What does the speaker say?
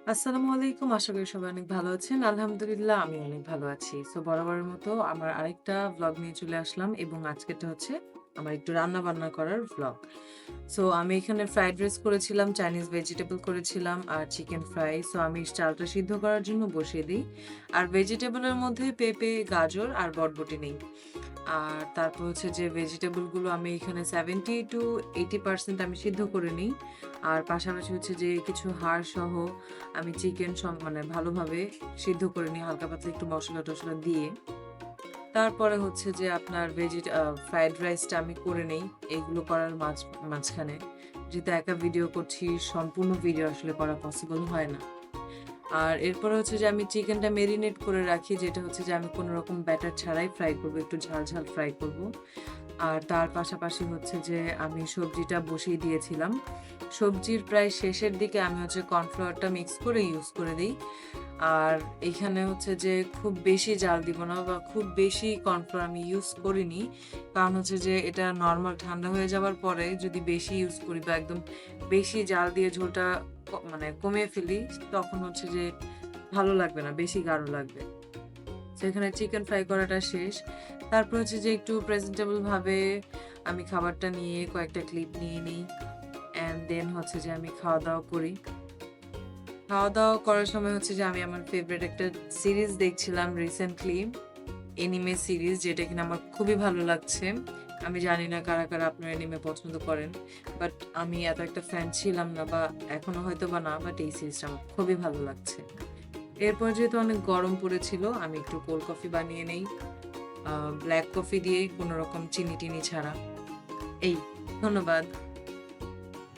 আসসালামু আলাইকুম। আশা করি সবাই অনেক ভালো আছেন। আলহামদুলিল্লাহ আমি অনেক ভালো আছি। বরাবরের মতো আমার আরেকটা ভ্লগ নিয়ে চলে আসলাম এবং আজকেরটা হচ্ছে আমার একটু রান্না-বান্না করার ভ্লগ। আমি এখানে ফ্রাইড রাইস করেছিলাম, চাইনিজ ভেজিটেবল করেছিলাম আর চিকেন ফ্রাই। আমি চালটা সিদ্ধ করার জন্য বসিয়ে দেই। আর ভেজিটেবলের মধ্যে পেঁপে, গাজর আর বরবটি নেই। আর তারপর হচ্ছে যে ভেজিটেবল গুলো আমি এখানে 70-80% আমি সিদ্ধ করে নিই। আর পাশাপাশি হচ্ছে যে কিছু হাড় সহ আমি চিকেন মানে ভালোভাবে সিদ্ধ করে নিই হালকা পাতলা একটু মসলা-টসলা দিয়ে। তারপরে হচ্ছে যে আপনার ফ্রাইড রাইসটা আমি করে নেই। এগুলো করার মাঝখানে। যেহেতু একা ভিডিও করছি, সম্পূর্ণ ভিডিও আসলে করা পসিবল হয় না। আর এরপরে হচ্ছে যে আমি চিকেনটা মেরিনেট করে রাখি, যেটা হচ্ছে যে আমি কোনো রকম ব্যাটার ছাড়াই ফ্রাই করব, একটু ঝাল, ঝাল ফ্রাই করব। আর তার পাশাপাশি হচ্ছে যে আমি সবজিটা বসিয়ে দিয়েছিলাম। সবজির প্রায় শেষের দিকে আমি হচ্ছে কর্নফ্লাওয়ারটা মিক্স করে ইউজ করে দেই। আর এখানে হচ্ছে যে খুব বেশি জাল দিব না বা খুব বেশি কর্নফ্লাওয়ার আমি ইউজ করিনি। কারণ হচ্ছে যে এটা নরমাল ঠান্ডা হয়ে যাওয়ার পরে যদি বেশি ইউজ করি বা একদম বেশি জাল দিয়ে ঝোলটা মানে কমিয়ে ফেলি, তখন হচ্ছে যে ভালো লাগবে না, বেশি গাঢ় লাগবে। এখানে চিকেন ফ্রাই করাটা শেষ। তারপর হচ্ছে যে একটু প্রেজেন্টেবল ভাবে আমি খাবারটা নিয়ে কয়েকটা ক্লিপ নিয়ে নিই। অ্যান্ড দেন হচ্ছে যে আমি খাওয়া-দাওয়া করি। খাওয়া-দাওয়া করার সময় হচ্ছে যে আমি আমার ফেভারিট একটা সিরিজ দেখছিলাম রিসেন্টলি। এনিমে সিরিজ, যেটা কিনা আমার খুবই ভালো লাগছে। আমি জানি না কারা, কারা আপনারা এনিমে পছন্দ করেন। বাট আমি এত একটা ফ্যান ছিলাম না বা এখনো হয়তোবা না, বাট এই সিরিজটা আমার খুবই ভালো লাগছে। এরপর যেহেতু অনেক গরম পড়েছিল, আমি একটু কোল্ড কফি বানিয়ে নেই। ব্লাক কফি দিয়ে, কোনরকম চিনি-টিনি ছাড়া। এই, ধন্যবাদ।